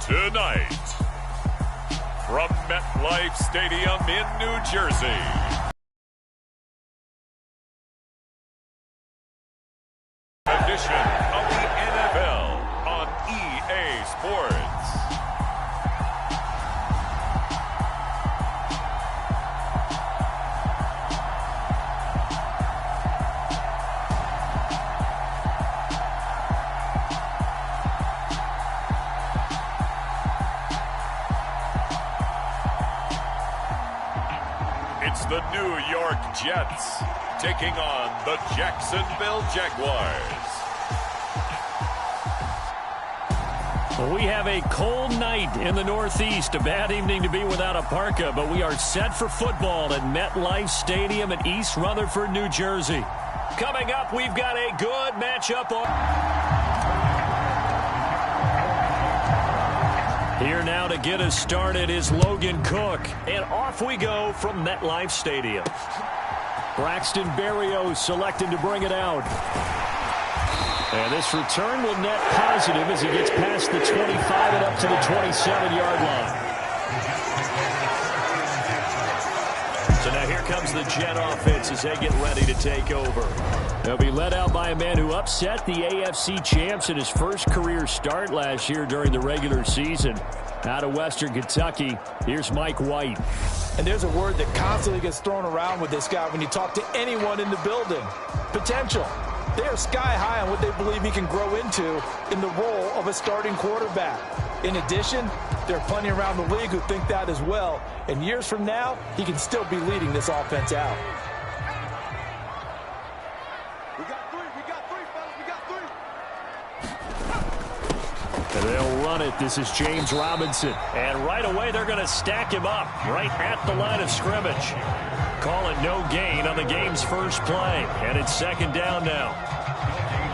Tonight, from MetLife Stadium in New Jersey, edition of the NFL on EA Sports. It's the New York Jets taking on the Jacksonville Jaguars. Well, we have a cold night in the Northeast. A bad evening to be without a parka, but we are set for football at MetLife Stadium in East Rutherford, New Jersey. Coming up, we've got a good matchup Here now to get us started is Logan Cook. And off we go from MetLife Stadium. Braxton Berrios selecting to bring it out. And this return will net positive as he gets past the 25 and up to the 27-yard line. So now here comes the Jet offense as they get ready to take over. They'll be led out by a man who upset the AFC champs in his first career start last year during the regular season. Out of Western Kentucky, here's Mike White. And there's a word that constantly gets thrown around with this guy when you talk to anyone in the building. Potential. They are sky high on what they believe he can grow into in the role of a starting quarterback. In addition, there are plenty around the league who think that as well. And years from now, he can still be leading this offense out. They'll run it. This is James Robinson. And right away, they're going to stack him up right at the line of scrimmage. Call it no gain on the game's first play. And it's second down now.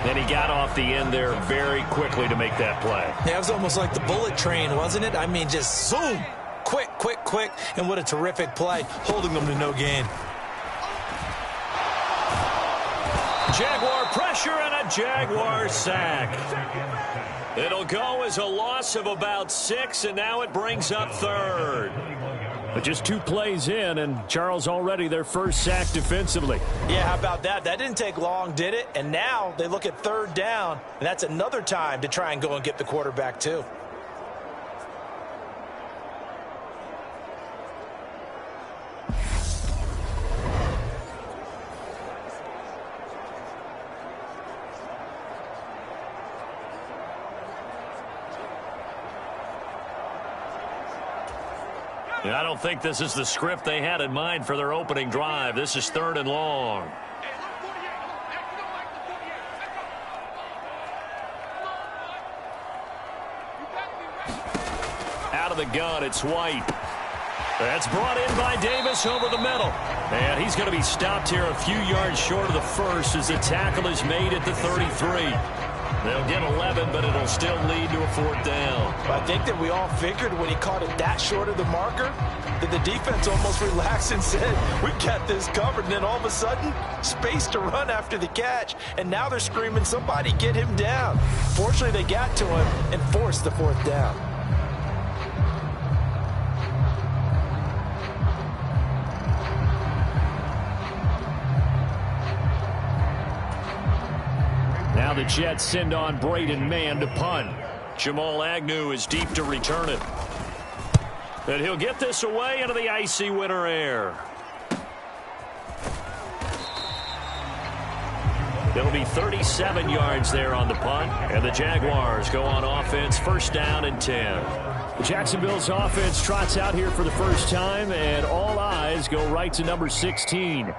Then he got off the end there very quickly to make that play. Yeah, it was almost like the bullet train, wasn't it? I mean, just zoom. Quick, quick, quick. And what a terrific play, holding them to no gain. Jaguar pressure and a Jaguar sack. It'll go as a loss of about 6, and now it brings up third. But just 2 plays in, and Charles already their first sack defensively. Yeah, how about that? That didn't take long, did it? And now they look at third down, and that's another time to try and go and get the quarterback too. I don't think this is the script they had in mind for their opening drive. This is 3rd and long. Out of the gun, it's White. That's brought in by Davis over the middle. And he's going to be stopped here a few yards short of the first as the tackle is made at the 33. They'll get 11, but it'll still lead to a 4th down. I think that we all figured when he caught it that short of the marker that the defense almost relaxed and said, we got this covered. And then all of a sudden, space to run after the catch. And now they're screaming, somebody get him down. Fortunately, they got to him and forced the 4th down. Now the Jets send on Braden Mann to punt. Jamal Agnew is deep to return it. And he'll get this away into the icy winter air. It'll be 37 yards there on the punt. And the Jaguars go on offense, 1st down and 10. Jacksonville's offense trots out here for the first time, and all eyes go right to number 16.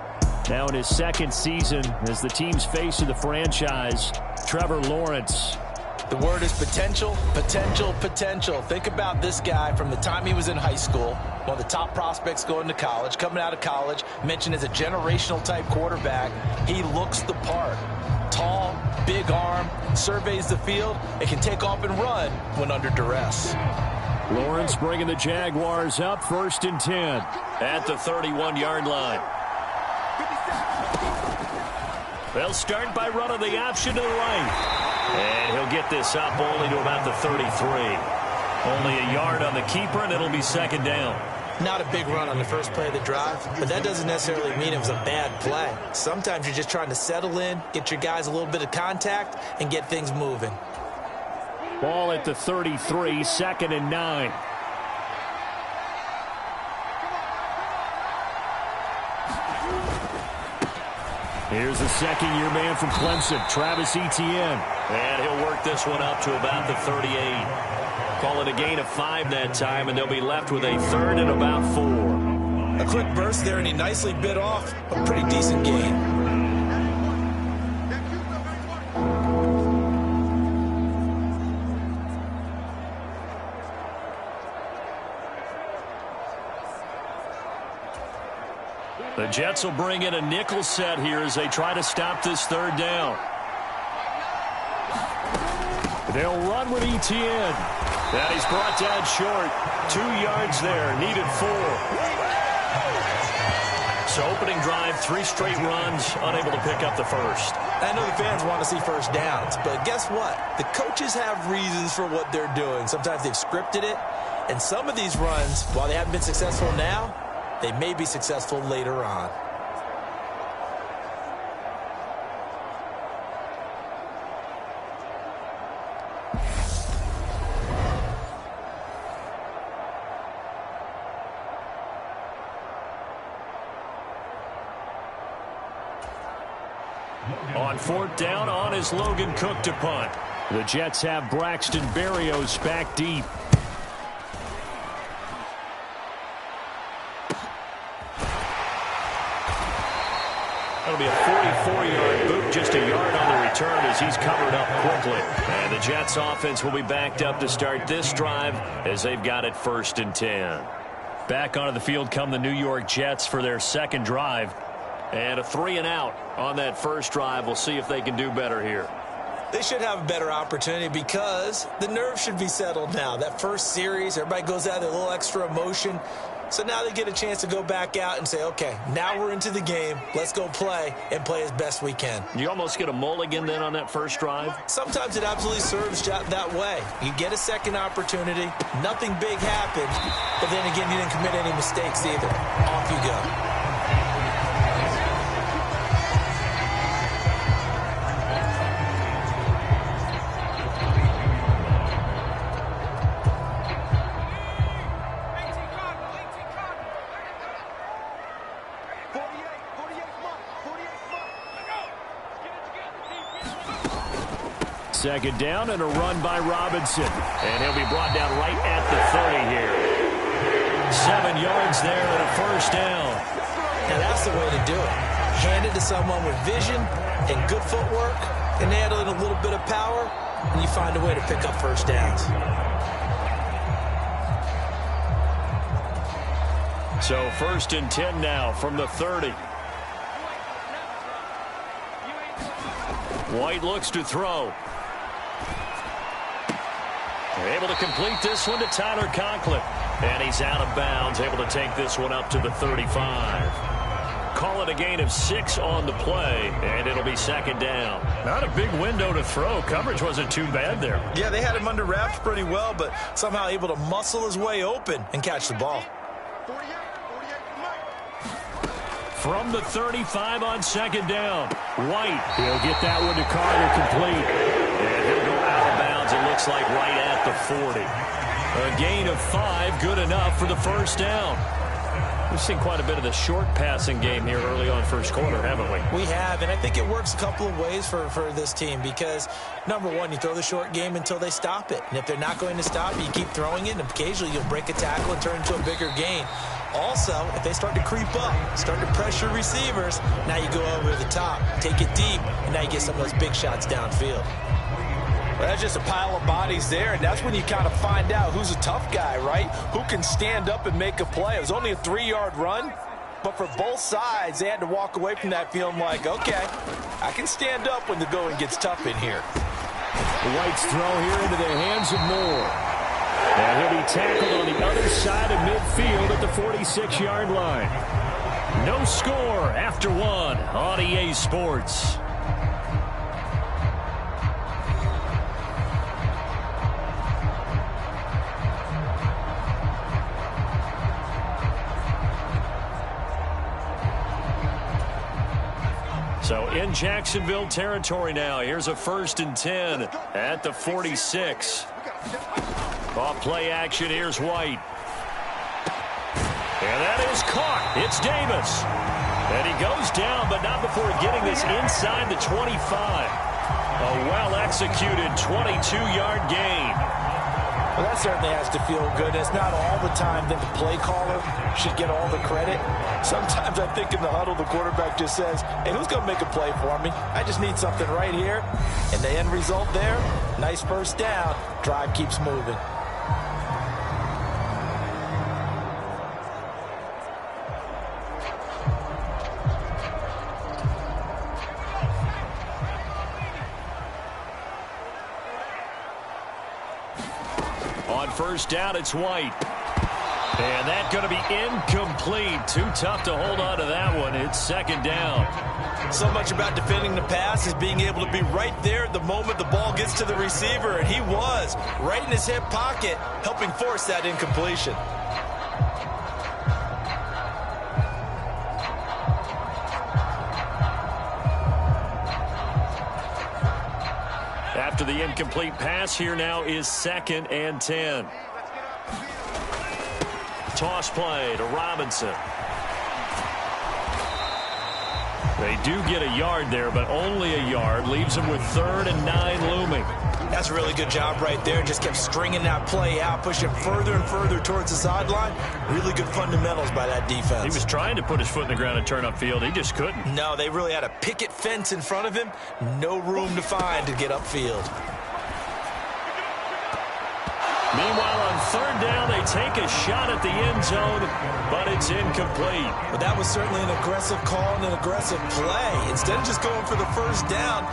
Now in his 2nd season as the team's face of the franchise, Trevor Lawrence. The word is potential, potential, potential. Think about this guy from the time he was in high school, one of the top prospects going to college, coming out of college, mentioned as a generational type quarterback. He looks the part. Tall, big arm, surveys the field, and can take off and run when under duress. Lawrence bringing the Jaguars up, 1st and 10 at the 31-yard line. They'll start by running the option to the right. And he'll get this up only to about the 33. Only a yard on the keeper, and it'll be second down. Not a big run on the first play of the drive, but that doesn't necessarily mean it was a bad play. Sometimes you're just trying to settle in, get your guys a little bit of contact, and get things moving. Ball at the 33, 2nd and 9. Here's the second-year man from Clemson, Travis Etienne. And he'll work this one up to about the 38. Call it a gain of 5 that time, and they'll be left with a 3rd and about 4. A quick burst there, and he nicely bit off a pretty decent gain. The Jets will bring in a nickel set here as they try to stop this 3rd down. They'll run with Etienne. That he's brought down short. 2 yards there, needed 4. So opening drive, 3 straight runs, unable to pick up the first. I know the fans want to see first downs, but guess what? The coaches have reasons for what they're doing. Sometimes they've scripted it, and some of these runs, while they haven't been successful now, they may be successful later on. On 4th down, on is Logan Cook to punt. The Jets have Braxton Berrios back deep. That'll be a 44-yard boot, just a yard on the return as he's covered up quickly. And the Jets offense will be backed up to start this drive as they've got it 1st and 10. Back onto the field come the New York Jets for their second drive. And a 3-and-out on that first drive. We'll see if they can do better here. They should have a better opportunity because the nerves should be settled now. That first series, everybody goes out with a little extra emotion. So now they get a chance to go back out and say, okay, now we're into the game. Let's go play and play as best we can. You almost get a mulligan then on that first drive? Sometimes it absolutely serves that way. You get a second opportunity. Nothing big happened. But then again, you didn't commit any mistakes either. Off you go. Second down and a run by Robinson. And he'll be brought down right at the 30 here. 7 yards there and a first down. Now that's the way to do it. Hand it to someone with vision and good footwork, and add in a little bit of power, and you find a way to pick up first downs. So 1st and 10 now from the 30. White looks to throw. They're able to complete this one to Tyler Conklin. And he's out of bounds, able to take this one up to the 35. Call it a gain of 6 on the play, and it'll be second down. Not a big window to throw. Coverage wasn't too bad there. Yeah, they had him under wraps pretty well, but somehow able to muscle his way open and catch the ball. From the 35 on second down. White, he'll get that one to Carter complete. And he'll go out of bounds, it looks like right at the 40. A gain of 5, good enough for the first down. We've seen quite a bit of the short passing game here early on first quarter, haven't we? We have, and I think it works a couple of ways for this team because, number one, you throw the short game until they stop it. And if they're not going to stop it, you keep throwing it, and occasionally you'll break a tackle and turn into a bigger gain. Also, if they start to creep up, start to pressure receivers, now you go over the top, take it deep, and now you get some of those big shots downfield. Well, that's just a pile of bodies there, and that's when you kind of find out who's a tough guy, right? Who can stand up and make a play. It was only a 3-yard run, but for both sides, they had to walk away from that feeling like, okay, I can stand up when the going gets tough in here. White's throw here into the hands of Moore. And he'll be tackled on the other side of midfield at the 46-yard line. No score after 1 on EA Sports. in Jacksonville territory now. Here's a 1st and 10 at the 46. Off play action, here's White. And that is caught. It's Davis. And he goes down, but not before getting this inside the 25. A well-executed 22-yard gain. Well, that certainly has to feel good. It's not all the time that the play caller should get all the credit. Sometimes I think in the huddle, the quarterback just says, hey, who's going to make a play for me? I just need something right here. And the end result there, nice first down. Drive keeps moving. On 1st down, it's White. And that's going to be incomplete. Too tough to hold on to that one. It's 2nd down. So much about defending the pass is being able to be right there at the moment the ball gets to the receiver. And he was right in his hip pocket, helping force that incompletion. After the incomplete pass, here now is 2nd and 10. Toss play to Robinson. They do get a yard there, but only a yard. Leaves them with 3rd and 9 looming. That's a really good job right there. Just kept stringing that play out, pushing further and further towards the sideline. Really good fundamentals by that defense. He was trying to put his foot in the ground and turn upfield. He just couldn't. No, they really had a picket fence in front of him. No room to find to get upfield. Meanwhile, on 3rd down, they take a shot at the end zone, but it's incomplete. But that was certainly an aggressive call and an aggressive play. Instead of just going for the 1st down,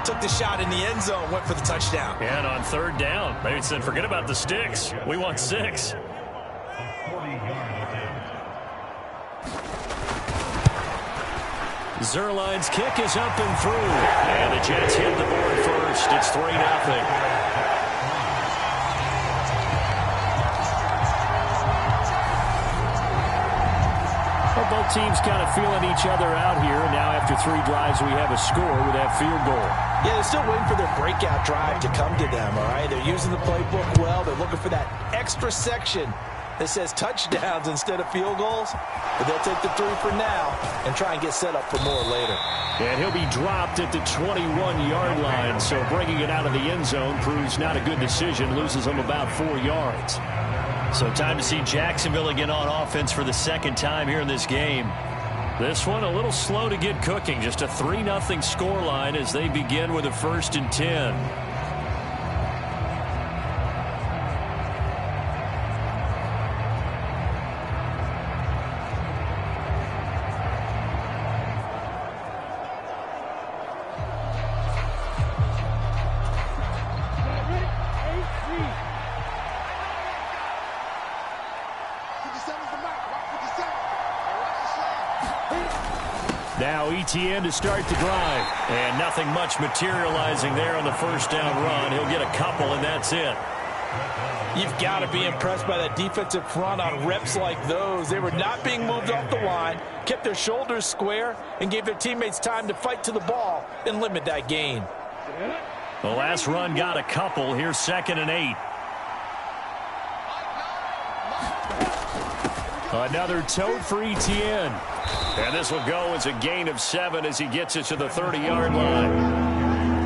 took the shot in the end zone, went for the touchdown. And on 3rd down, they said, forget about the sticks. We want 6. Zerline's kick is up and through. And the Jets hit the board first. It's 3-0. Both teams kind of feeling each other out here. Now after 3 drives, we have a score with that field goal. Yeah, they're still waiting for their breakout drive to come to them, all right? They're using the playbook well. They're looking for that extra section that says touchdowns instead of field goals. But they'll take the 3 for now and try and get set up for more later. And he'll be dropped at the 21-yard line. So bringing it out of the end zone proves not a good decision. Loses them about 4 yards. So time to see Jacksonville again on offense for the 2nd time here in this game. This one a little slow to get cooking. Just a 3-0 scoreline as they begin with a 1st and 10. Now ETN to start the drive. And nothing much materializing there on the 1st down run. He'll get a couple, and that's it. You've got to be impressed by that defensive front on reps like those. They were not being moved off the line, kept their shoulders square, and gave their teammates time to fight to the ball and limit that gain. The last run got a couple. Here's 2nd and 8. Another tote for ETN. And this will go as a gain of 7 as he gets it to the 30-yard line.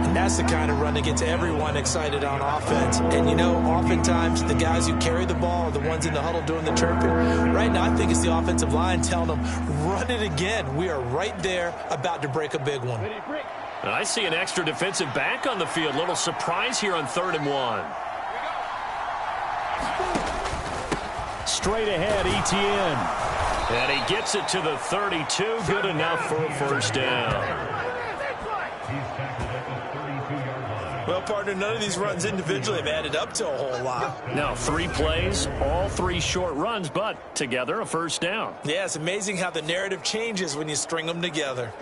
And that's the kind of run that gets everyone excited on offense. And, you know, oftentimes the guys who carry the ball are the ones in the huddle doing the chirping. Right now, I think it's the offensive line telling them, run it again. We are right there about to break a big one. I see an extra defensive back on the field. Little surprise here on 3rd and 1. Straight ahead, ETN. And he gets it to the 32. Good enough for a 1st down. Well, partner, none of these runs individually have added up to a whole lot. Now 3 plays, all 3 short runs, but together a 1st down. Yeah, it's amazing how the narrative changes when you string them together.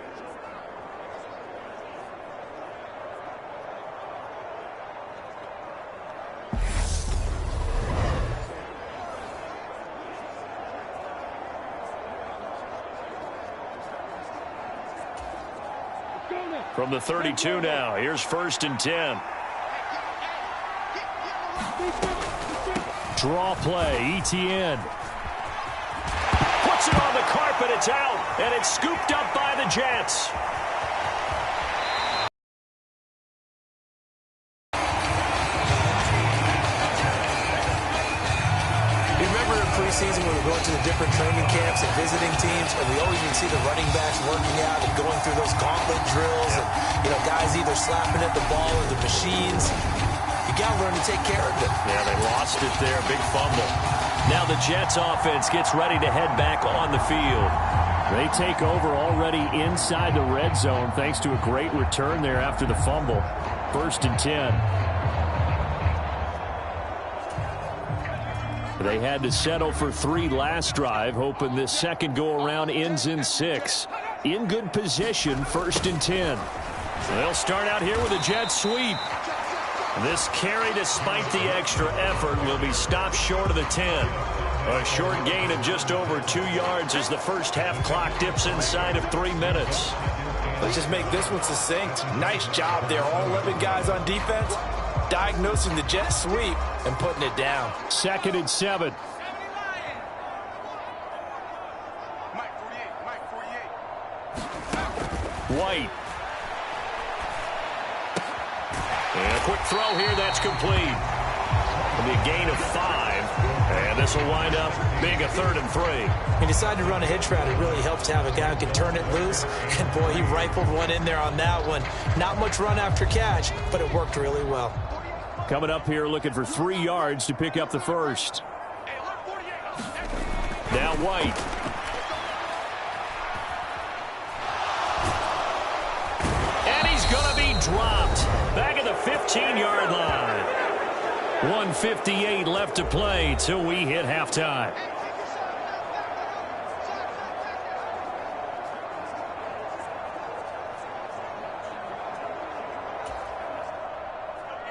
From the 32 now, here's 1st and 10. Draw play, Etienne. Puts it on the carpet, it's out, and it's scooped up by the Jets. Remember in preseason when we were going to the different training camps and visiting teams, and we always would see the running backs working out and going through those gauntlet drills, and guys either slapping at the ball or the machines. You got to learn to take care of it. Yeah, they lost it there. Big fumble. Now the Jets offense gets ready to head back on the field. They take over already inside the red zone thanks to a great return there after the fumble. 1st and 10. They had to settle for 3 last drive, hoping this second go-around ends in 6. In good position, 1st and 10. They'll start out here with a jet sweep. This carry, despite the extra effort, will be stopped short of the 10. A short gain of just over 2 yards as the first half clock dips inside of 3 minutes. Let's just make this one succinct. Nice job there. All 11 guys on defense diagnosing the jet sweep and putting it down. 2nd and 7. White. And a quick throw here, that's complete. It'll be a gain of 5. And this will wind up being a 3rd and 3. He decided to run a hitch route. It really helps to have a guy who can turn it loose. And, boy, he rifled one in there on that one. Not much run after catch, but it worked really well. Coming up here looking for 3 yards to pick up the first. Now White. And he's going to be dropped. Back at the 15-yard line. 1:58 left to play till we hit halftime.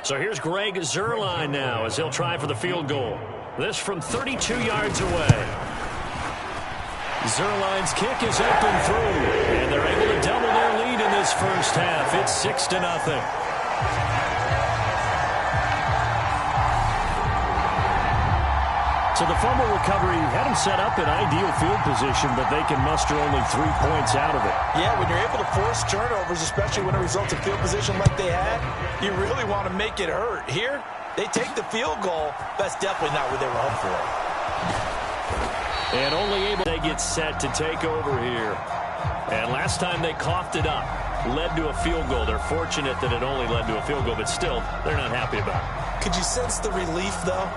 So here's Greg Zuerlein now as he'll try for the field goal. This from 32 yards away. Zuerlein's kick is up and through, and they're able to double their lead in this first half. It's 6-0. So the fumble recovery had them set up in ideal field position, but they can muster only 3 points out of it. Yeah, when you're able to force turnovers, especially when it results in field position like they had, you really want to make it hurt. Here, they take the field goal. That's definitely not what they were hoping for. And only able to get set to take over here. And last time they coughed it up, led to a field goal. They're fortunate that it only led to a field goal, but still, they're not happy about it. Could you sense the relief, though,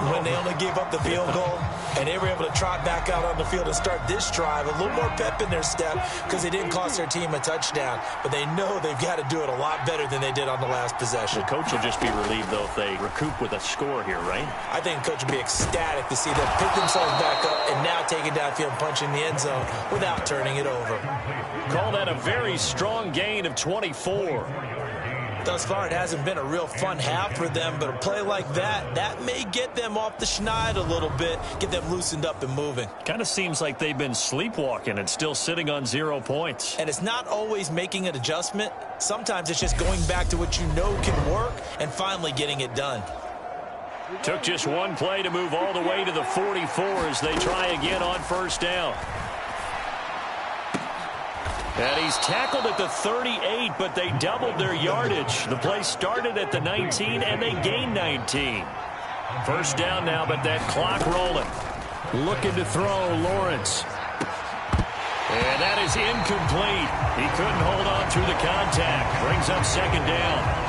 when they only gave up the field goal and they were able to trot back out on the field and start this drive? A little more pep in their step because they didn't cost their team a touchdown, but they know they've got to do it a lot better than they did on the last possession. The coach will just be relieved, though, if they recoup with a score here, right? I think the coach will be ecstatic to see them pick themselves back up and now take it downfield and punch in the end zone without turning it over. Call that a very strong gain of 24. Thus far, it hasn't been a real fun half for them, but a play like that may get them off the schneid a little bit, get them loosened up and moving. Kind of seems like they've been sleepwalking and still sitting on 0 points. And it's not always making an adjustment. Sometimes it's just going back to what you know can work and finally getting it done. Took just one play to move all the way to the 44 as they try again on first down. And he's tackled at the 38, but they doubled their yardage. The play started at the 19, and they gained 19. First down now, but that clock rolling. Looking to throw, Lawrence. And that is incomplete. He couldn't hold on through the contact. Brings up second down.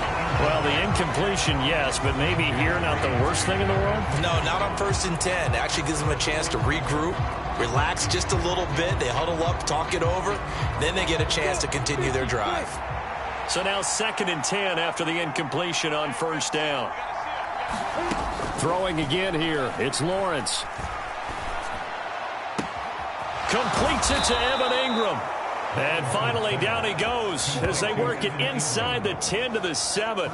Well, the incompletion, yes, but maybe here not the worst thing in the world? No, not on 1st and 10. Actually gives them a chance to regroup, relax just a little bit. They huddle up, talk it over. Then they get a chance to continue their drive. So now 2nd and 10 after the incompletion on first down. Throwing again here. It's Lawrence. Completes it to Evan Ingram. And finally down he goes as they work it inside the 10 to the 7.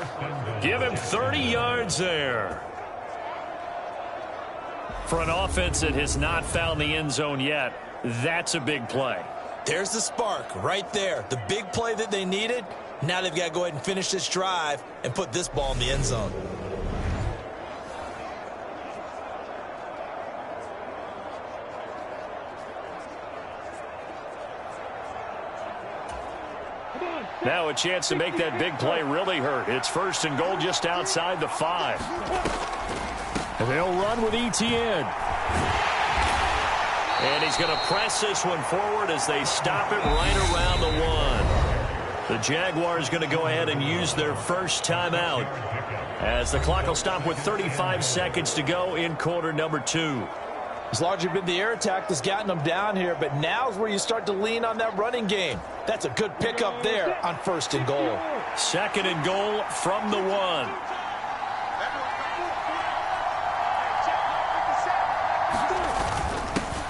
Give him 30 yards there. For an offense that has not found the end zone yet, that's a big play. There's the spark right there. The big play that they needed, Now they've got to go ahead and finish this drive and put this ball in the end zone. Now a chance to make that big play really hurt. It's 1st and goal just outside the 5. And they'll run with Etienne. And he's going to press this one forward as they stop it right around the 1. The Jaguars going to go ahead and use their first timeout as the clock will stop with 35 seconds to go in quarter number 2. It's largely been the air attack that's gotten them down here, but now's where you start to lean on that running game. That's a good pickup there on 1st and goal. 2nd and goal from the 1.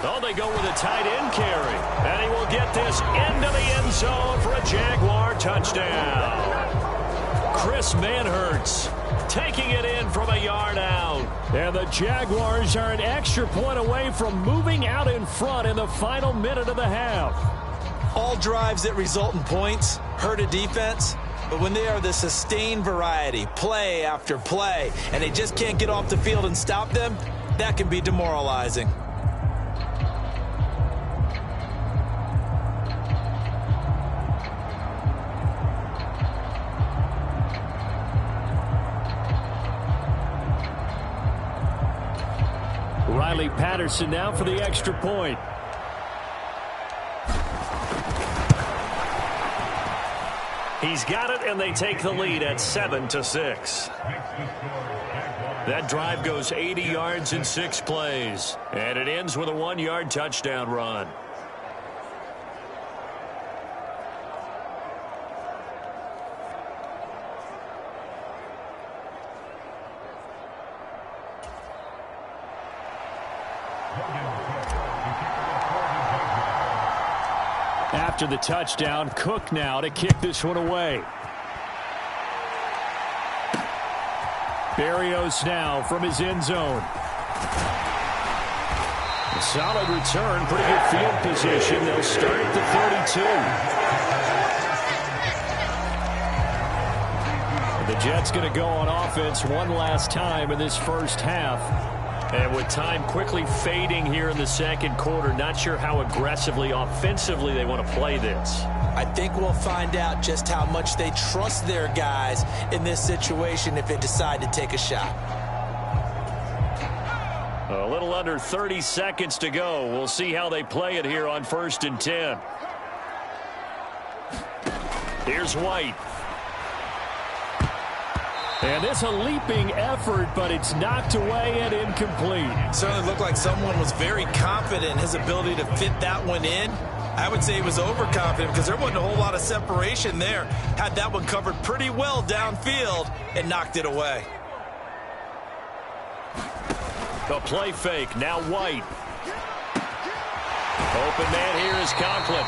Oh, they go with a tight end carry. And he will get this into the end zone for a Jaguar touchdown. Chris Manhertz taking it in from a yard out. And the Jaguars are an extra point away from moving out in front in the final minute of the half. All drives that result in points hurt a defense, but when they are the sustained variety, play after play, and they just can't get off the field and stop them, that can be demoralizing. Riley Patterson now for the extra point. He's got it, and they take the lead at 7-6. That drive goes 80 yards in 6 plays, and it ends with a 1-yard touchdown run. After the touchdown, Cook now to kick this one away. Berrios now from his end zone. A solid return, pretty good field position. They'll start at the 32. The Jets going to go on offense one last time in this first half. And with time quickly fading here in the second quarter, not sure how aggressively, offensively they want to play this. I think we'll find out just how much they trust their guys in this situation if they decide to take a shot. A little under 30 seconds to go. We'll see how they play it here on 1st and 10. Here's White. And it's a leaping effort, but it's knocked away and incomplete. Certainly looked like someone was very confident in his ability to fit that one in. I would say he was overconfident because there wasn't a whole lot of separation there. Had that one covered pretty well downfield and knocked it away. The play fake, now White. Open man here is Conklin.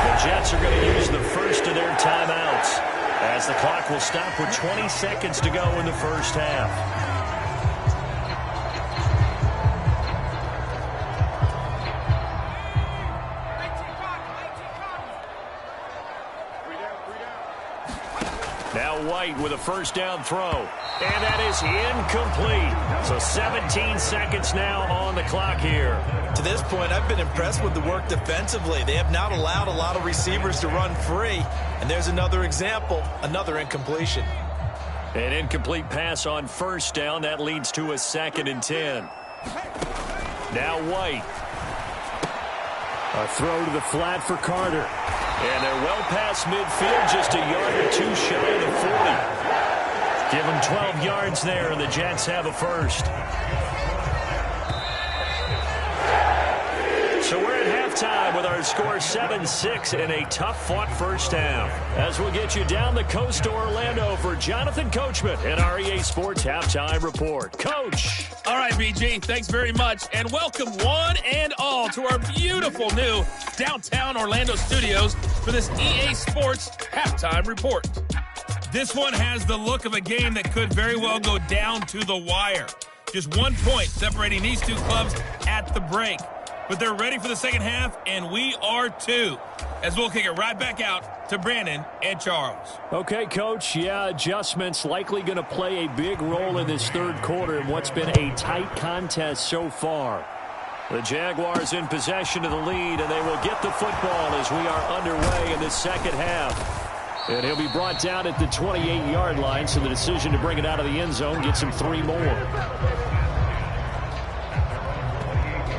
The Jets are going to use the first of their timeouts as the clock will stop with 20 seconds to go in the first half. Now White with a first down throw. And that is incomplete. So 17 seconds now on the clock here. To this point, I've been impressed with the work defensively. They have not allowed a lot of receivers to run free. And there's another example, another incompletion. An incomplete pass on first down. That leads to a 2nd and 10. Now White. A throw to the flat for Carter. And they're well past midfield, just a yard or two shy of the 40. Give them 12 yards there, and the Jets have a first. So we're at halftime with our score 7-6 in a tough-fought first half. As we'll get you down the coast to Orlando for Jonathan Coachman and our EA Sports Halftime Report. Coach. All right, BG, thanks very much. And welcome one and all to our beautiful new downtown Orlando studios for this EA Sports Halftime Report. This one has the look of a game that could very well go down to the wire. Just 1 point separating these two clubs at the break. but they're ready for the second half, and we are too. As we'll kick it right back out to Brandon and Charles. Okay, Coach. Yeah, adjustments likely going to play a big role in this third quarter in what's been a tight contest so far. The Jaguars in possession of the lead, and they will get the football as we are underway in the second half. And he'll be brought down at the 28-yard line, so the decision to bring it out of the end zone gets him 3 more.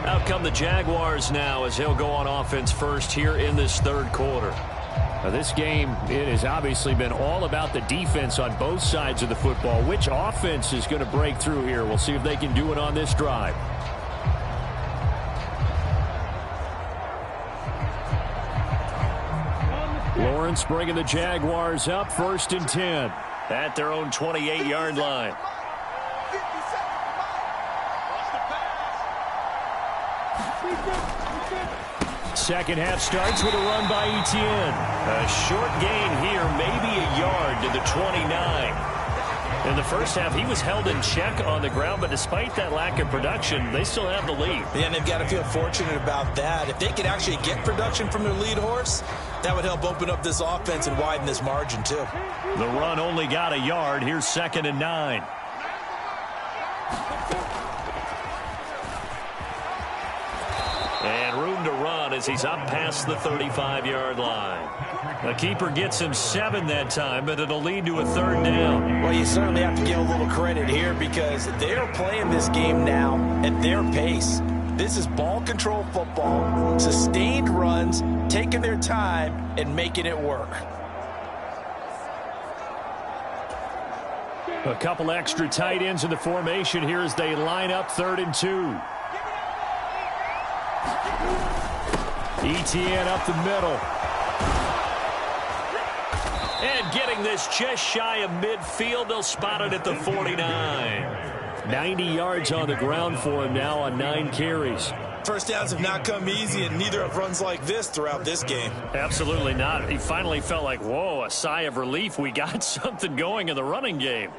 Out come the Jaguars now as he'll go on offense first here in this third quarter. Now this game, it has obviously been all about the defense on both sides of the football. Which offense is going to break through here? We'll see if they can do it on this drive. Lawrence bringing the Jaguars up 1st and 10 at their own 28-yard line. Second half starts with a run by Etienne. A short gain here, maybe a yard to the 29. In the first half, he was held in check on the ground, but despite that lack of production, they still have the lead. Yeah, and they've got to feel fortunate about that. If they could actually get production from their lead horse, that would help open up this offense and widen this margin, too. The run only got a yard. Here's 2nd and 9. And room to run as he's up past the 35-yard line. The keeper gets him 7 that time, but it'll lead to a 3rd down. Well, you certainly have to give a little credit here because they're playing this game now at their pace. This is ball control football, sustained runs, taking their time and making it work. A couple extra tight ends in the formation here as they line up 3rd and 2. Etienne up the middle. And getting this just shy of midfield. They'll spot it at the 49. 90 yards on the ground for him now on 9 carries. First downs have not come easy, and neither have runs like this throughout this game. Absolutely not. He finally felt like, whoa, a sigh of relief. We got something going in the running game.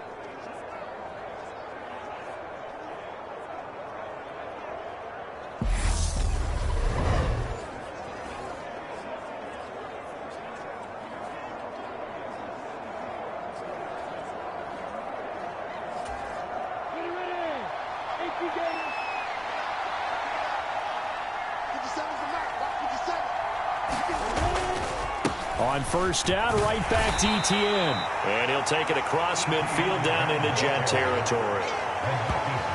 On 1st down, right back to Etienne. And he'll take it across midfield down into Jet territory.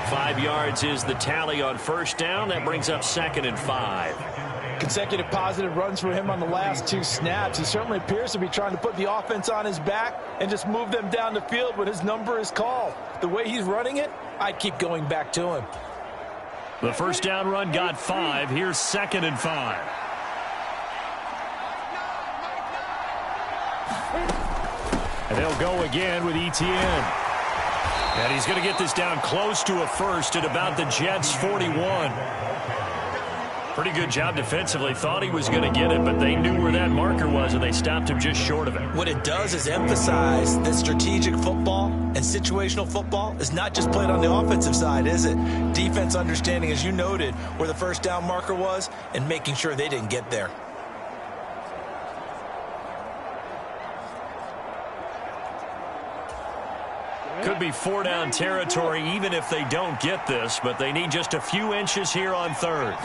5 yards is the tally on 1st down. That brings up 2nd and 5. Consecutive positive runs for him on the last 2 snaps. He certainly appears to be trying to put the offense on his back and just move them down the field when his number is called. The way he's running it, I'd keep going back to him. The 1st down run got 5. Here's 2nd and 5. And they'll go again with Etienne. And he's going to get this down close to a 1st at about the Jets' 41. Pretty good job defensively. Thought he was going to get it, but they knew where that marker was, and they stopped him just short of it. What it does is emphasize that strategic football and situational football is not just played on the offensive side, is it? Defense understanding, as you noted, where the 1st down marker was and making sure they didn't get there. Could be 4-down territory even if they don't get this, but they need just a few inches here on 3rd.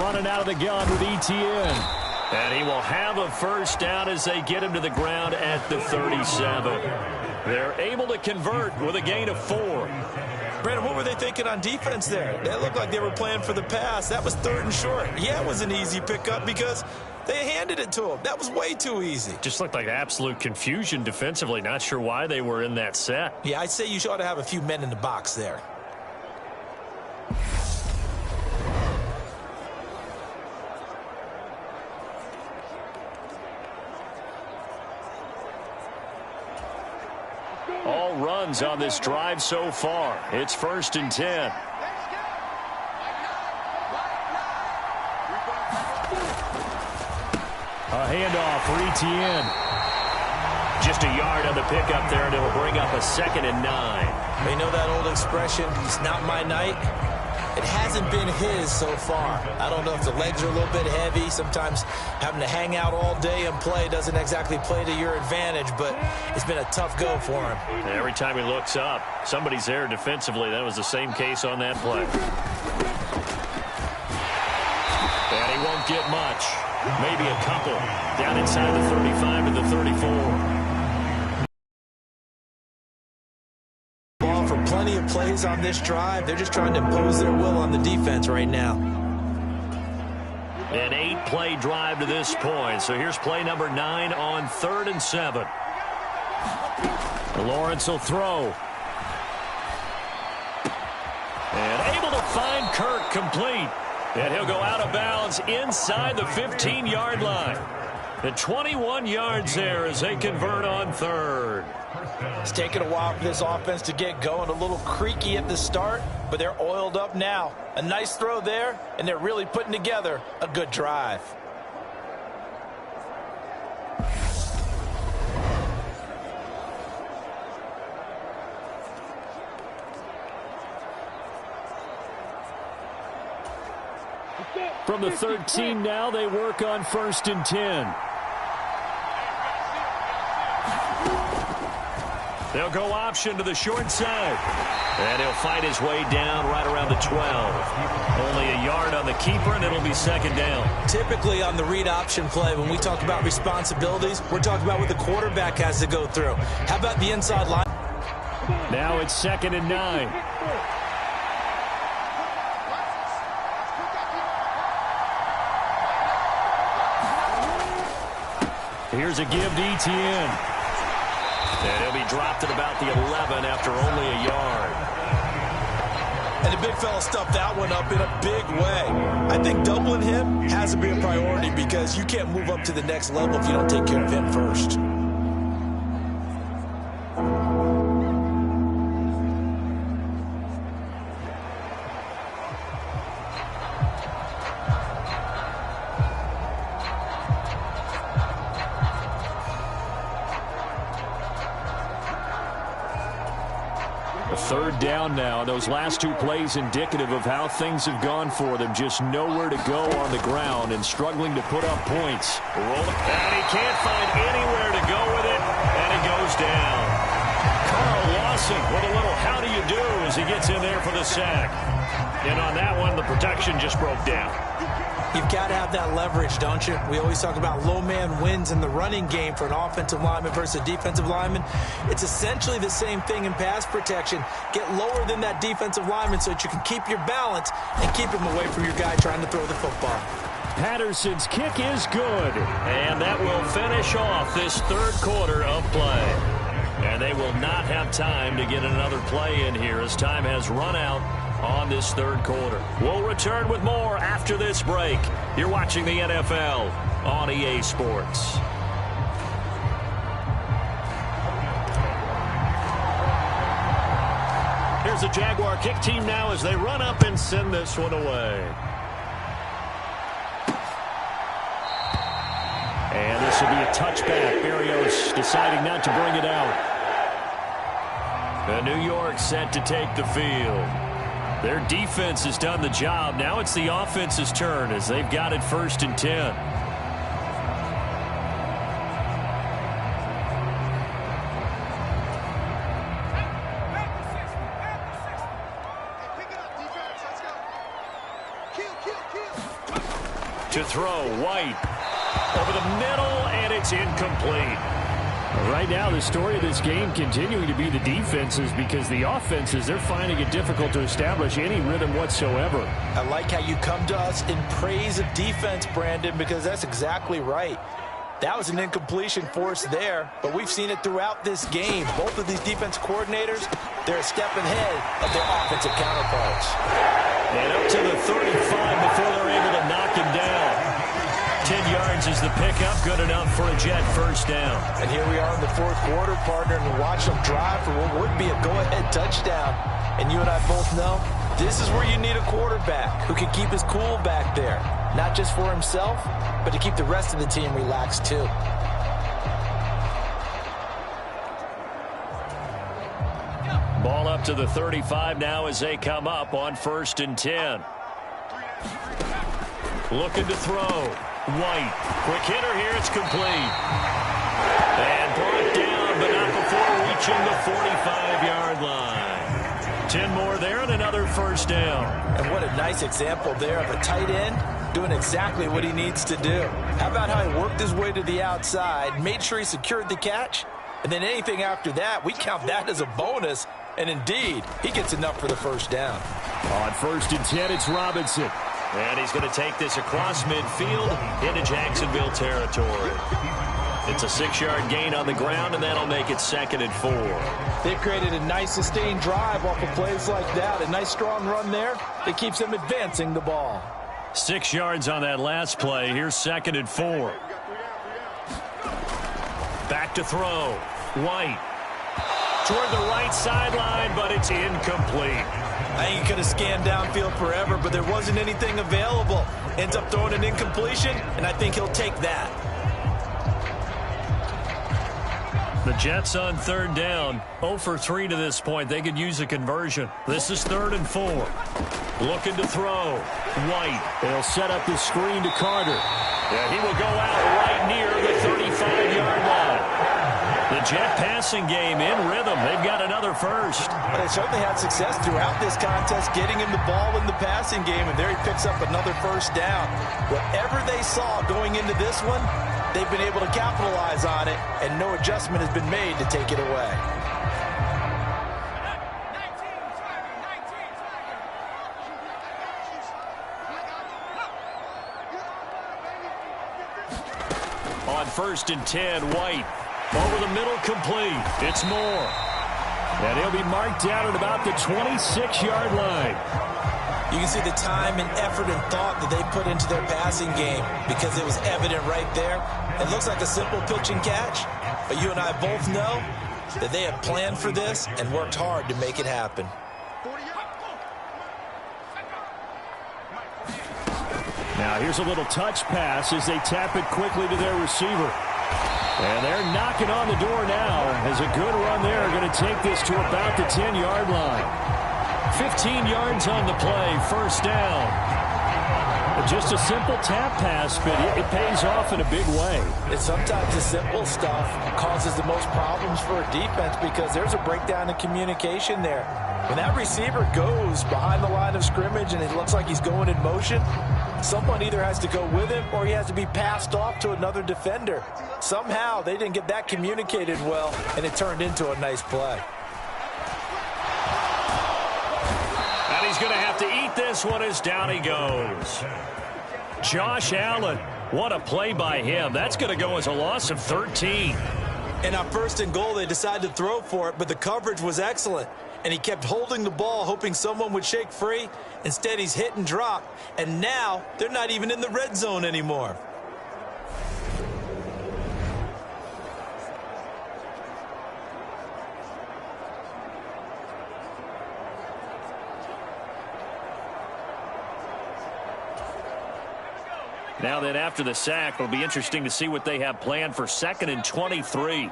Running out of the gun with Etienne. And he will have a 1st down as they get him to the ground at the 37. They're able to convert with a gain of 4. Brandon, what were they thinking on defense there? That looked like they were playing for the pass. That was 3rd and short. Yeah, it was an easy pickup because they handed it to him. That was way too easy. Just looked like absolute confusion defensively. Not sure why they were in that set. Yeah, I'd say you ought to have a few men in the box there. All runs on this drive so far. It's 1st and 10. A handoff for Etienne. Just a yard on the pickup there, and it'll bring up a 2nd and 9. They know that old expression, it's not my night. It hasn't been his so far. I don't know if the legs are a little bit heavy. Sometimes having to hang out all day and play doesn't exactly play to your advantage, but it's been a tough go for him. Every time he looks up, somebody's there defensively. That was the same case on that play. And he won't get much. Maybe a couple. Down inside the 35 to the 34. Plenty of plays on this drive. They're just trying to impose their will on the defense right now. An 8-play drive to this point. So here's play number 9 on 3rd and 7. Lawrence will throw. And able to find Kirk complete. And he'll go out of bounds inside the 15-yard line. The 21 yards there as they convert on 3rd. It's taken a while for this offense to get going. A little creaky at the start, but they're oiled up now. A nice throw there, and they're really putting together a good drive. From the 13 now, they work on 1st and 10. They'll go option to the short side. And he'll fight his way down right around the 12. Only a yard on the keeper, and it'll be 2nd down. Typically on the read option play, when we talk about responsibilities, we're talking about what the quarterback has to go through. How about the inside line? Now it's 2nd and 9. Here's a give to Etienne. And he'll be dropped at about the 11 after only a yard. And the big fella stuffed that one up in a big way. I think doubling him has to be a priority because you can't move up to the next level if you don't take care of him first. Third down now. Those last 2 plays indicative of how things have gone for them. Just nowhere to go on the ground and struggling to put up points. And he can't find anywhere to go with it, and it goes down. Carl Lawson with a little how do you do as he gets in there for the sack. And on that one, the protection just broke down. You've got to have that leverage, don't you? We always talk about low man wins in the running game for an offensive lineman versus a defensive lineman. It's essentially the same thing in pass protection. Get lower than that defensive lineman so that you can keep your balance and keep him away from your guy trying to throw the football. Patterson's kick is good. And that will finish off this 3rd quarter of play. And they will not have time to get another play in here as time has run out on this 3rd quarter. We'll return with more after this break. You're watching the NFL on EA Sports. Here's the Jaguar kick team now as they run up and send this one away. And this will be a touchback. Berrios deciding not to bring it out. And New York set to take the field. Their defense has done the job. Now it's the offense's turn as they've got it 1st and 10. To throw, White over the middle, and it's incomplete. Right now, the story of this game continuing to be the defenses because the offenses, they're finding it difficult to establish any rhythm whatsoever. I like how you come to us in praise of defense, Brandon, because that's exactly right. That was an incompletion force there, but we've seen it throughout this game. Both of these defense coordinators, they're a step ahead of their offensive counterparts. And up to the 35 before they're able to knock him down. 10 yards is the pickup, good enough for a Jet 1st down. And here we are in the 4th quarter, partner, and watch them drive for what would be a go-ahead touchdown. And you and I both know this is where you need a quarterback who can keep his cool back there. Not just for himself, but to keep the rest of the team relaxed too. Ball up to the 35 now as they come up on 1st and 10. Looking to throw. White. Quick hitter here. It's complete. And brought down, but not before reaching the 45-yard line. 10 more there and another first down. And what a nice example there of a tight end doing exactly what he needs to do. How about how he worked his way to the outside, made sure he secured the catch, and then anything after that, we count that as a bonus. And indeed, he gets enough for the first down. On 1st and 10, it's Robinson. And he's going to take this across midfield into Jacksonville territory. It's a 6-yard gain on the ground, and that'll make it 2nd and 4. They've created a nice sustained drive off of plays like that. A nice strong run there. It keeps them advancing the ball. 6 yards on that last play. Here's 2nd and 4. Back to throw. White. Toward the right sideline, but it's incomplete. I think he could have scanned downfield forever, but there wasn't anything available. Ends up throwing an incompletion, and I think he'll take that. The Jets on 3rd down. 0 for 3 to this point. They could use a conversion. This is 3rd and 4. Looking to throw. White. They'll set up the screen to Carter. Yeah, he will go out right near the 35-yard line. The Jet passing game in rhythm. They've got another first. But they certainly had success throughout this contest, getting him the ball in the passing game, and there he picks up another first down. Whatever they saw going into this one, they've been able to capitalize on it, and no adjustment has been made to take it away. On 1st and 10, White. Over the middle, complete. It's Moore. And he'll be marked down at about the 26-yard line. You can see the time and effort and thought that they put into their passing game because it was evident right there. It looks like a simple pitch and catch, but you and I both know that they have planned for this and worked hard to make it happen. Now here's a little touch pass as they tap it quickly to their receiver. And they're knocking on the door now as a good run there. Going to take this to about the 10-yard line. 15 yards on the play, first down. Just a simple tap pass, but it pays off in a big way. And sometimes the simple stuff causes the most problems for a defense because there's a breakdown in communication there. When that receiver goes behind the line of scrimmage and it looks like he's going in motion, someone either has to go with him or he has to be passed off to another defender. Somehow they didn't get that communicated well, and it turned into a nice play. And he's going to have to eat this one as down he goes. Josh Allen, what a play by him. That's going to go as a loss of 13. And on 1st and goal, they decided to throw for it, but the coverage was excellent. And he kept holding the ball, hoping someone would shake free. Instead, he's hit and drop. And now, they're not even in the red zone anymore. Now then, after the sack, it'll be interesting to see what they have planned for 2nd and 23.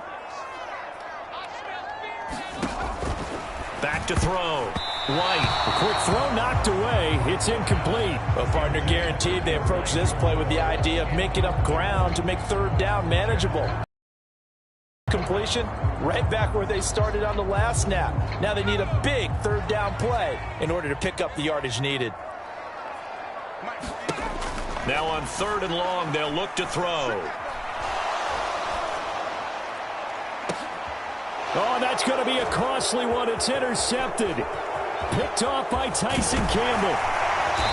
Back to throw. White. A quick throw knocked away. It's incomplete. Well, partner, guaranteed they approach this play with the idea of making up ground to make 3rd down manageable. Completion, right back where they started on the last snap. Now they need a big 3rd down play in order to pick up the yardage needed. Now on 3rd and long, they'll look to throw. Oh, that's going to be a costly one. It's intercepted. Picked off by Tyson Campbell.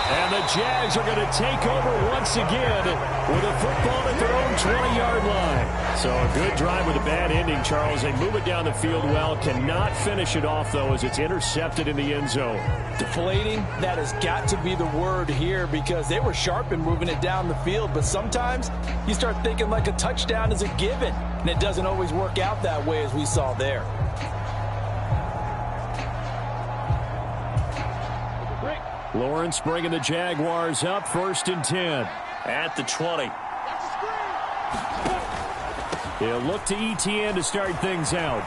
And the Jags are going to take over once again with a football at their own 20-yard line. So a good drive with a bad ending, Charles. They move it down the field well. Cannot finish it off, though, as it's intercepted in the end zone. Deflating, that has got to be the word here because they were sharp in moving it down the field. But sometimes you start thinking like a touchdown is a given, and it doesn't always work out that way as we saw there. Lawrence bringing the Jaguars up, 1st and 10 at the 20. They'll look to ETN to start things out.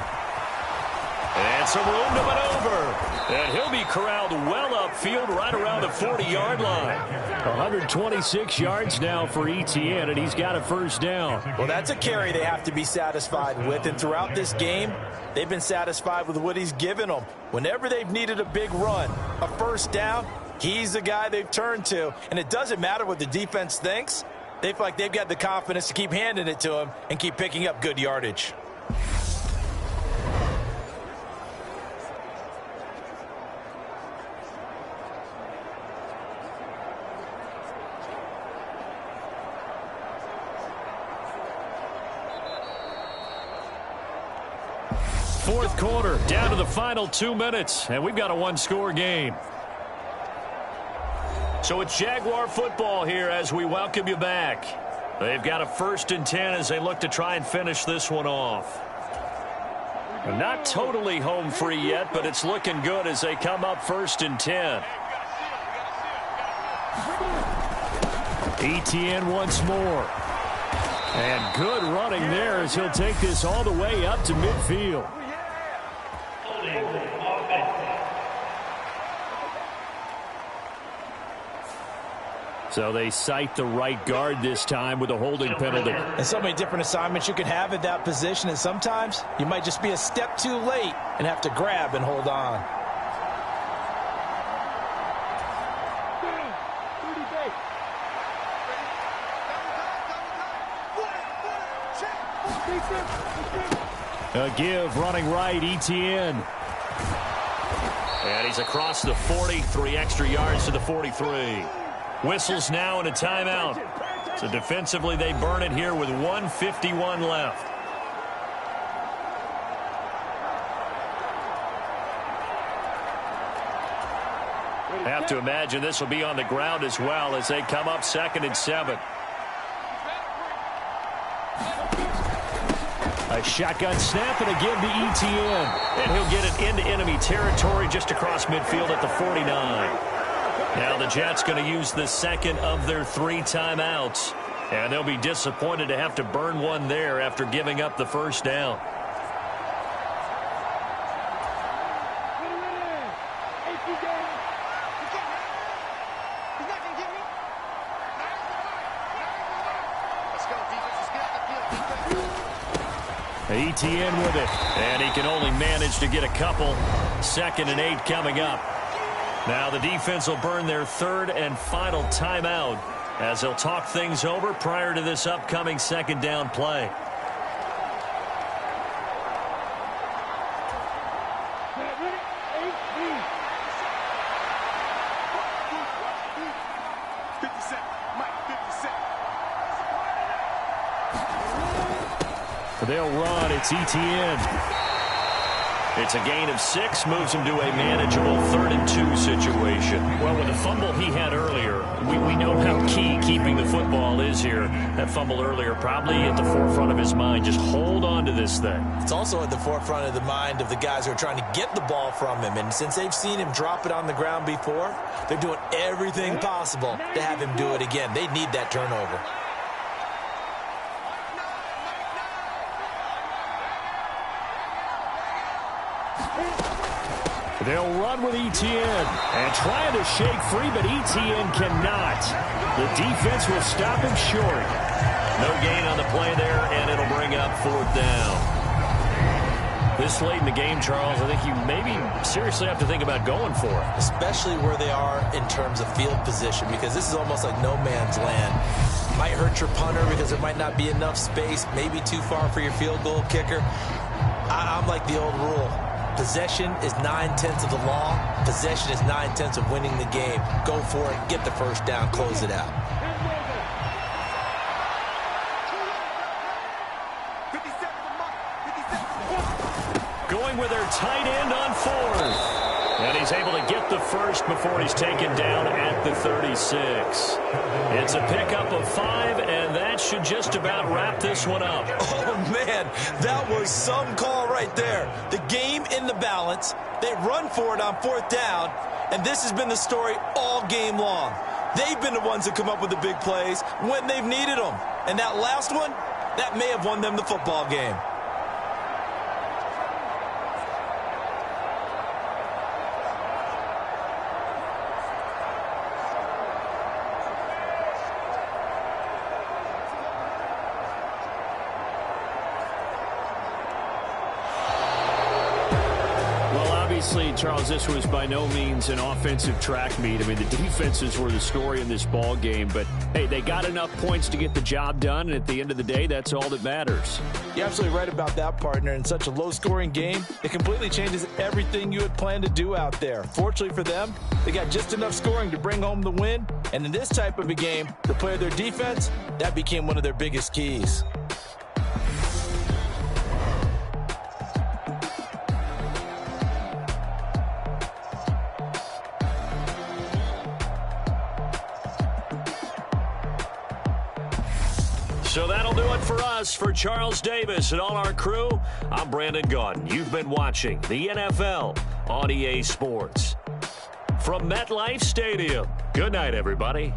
And some room to maneuver. And he'll be corralled well upfield right around the 40-yard line. 126 yards now for ETN, and he's got a first down. Well, that's a carry they have to be satisfied with. And throughout this game, they've been satisfied with what he's given them. Whenever they've needed a big run, a first down, he's the guy they've turned to. And it doesn't matter what the defense thinks. They feel like they've got the confidence to keep handing it to him and keep picking up good yardage. Fourth quarter, down to the final 2 minutes, and we've got a one-score game. So it's Jaguar football here as we welcome you back. They've got a 1st and 10 as they look to try and finish this one off. Not totally home free yet, but it's looking good as they come up 1st and 10. ETN once more. And good running there as he'll take this all the way up to midfield. So they cite the right guard this time with a holding penalty. And so many different assignments you can have at that position, and sometimes you might just be a step too late and have to grab and hold on. A give running right, ETN. And he's across the 40, 3 extra yards to the 43. Whistles now and a timeout. So defensively they burn it here with 1:51 left. I have to imagine this will be on the ground as well as they come up 2nd and 7. A shotgun snap and a give to ETN. And he'll get it into enemy territory just across midfield at the 49. Now the Jets going to use the 2nd of their 3 timeouts. And they'll be disappointed to have to burn one there after giving up the first down. ETN with it. And he can only manage to get a couple. 2nd and 8 coming up. Now the defense will burn their 3rd and final timeout as they'll talk things over prior to this upcoming 2nd down play. They'll run. It's ETN. It's a gain of 6, moves him to a manageable 3rd and 2 situation. Well, with the fumble he had earlier, we know how key keeping the football is here. That fumble earlier probably at the forefront of his mind. Just hold on to this thing. It's also at the forefront of the mind of the guys who are trying to get the ball from him. And since they've seen him drop it on the ground before, they're doing everything possible to have him do it again. They need that turnover. They'll run with ETN and trying to shake free, but ETN cannot. The defense will stop him short. No gain on the play there, and it'll bring up 4th down. This late in the game, Charles, I think you maybe seriously have to think about going for it. Especially where they are in terms of field position, because this is almost like no man's land. Might hurt your punter because there might not be enough space, maybe too far for your field goal kicker. I'm like the old rule. Possession is 9/10 of the law. Possession is 9/10 of winning the game. Go for it. Get the first down. Close it out. Going with their tight end on 4th. And he's able to get the first before he's taken down at the 36. It's a pickup of 5, and that should just about wrap this one up. Oh, man, that was some call right there. The game in the balance. They run for it on 4th down, and this has been the story all game long. They've been the ones that come up with the big plays when they've needed them. And that last one, that may have won them the football game. Obviously, Charles, this was by no means an offensive track meet. I mean, the defenses were the story in this ball game. But, hey, they got enough points to get the job done. And at the end of the day, that's all that matters. You're absolutely right about that, partner. In such a low-scoring game, it completely changes everything you had planned to do out there. Fortunately for them, they got just enough scoring to bring home the win. And in this type of a game, to play their defense, that became one of their biggest keys. So that'll do it for us. For Charles Davis and all our crew, I'm Brandon Gaudin. You've been watching the NFL on EA Sports. From MetLife Stadium, good night, everybody.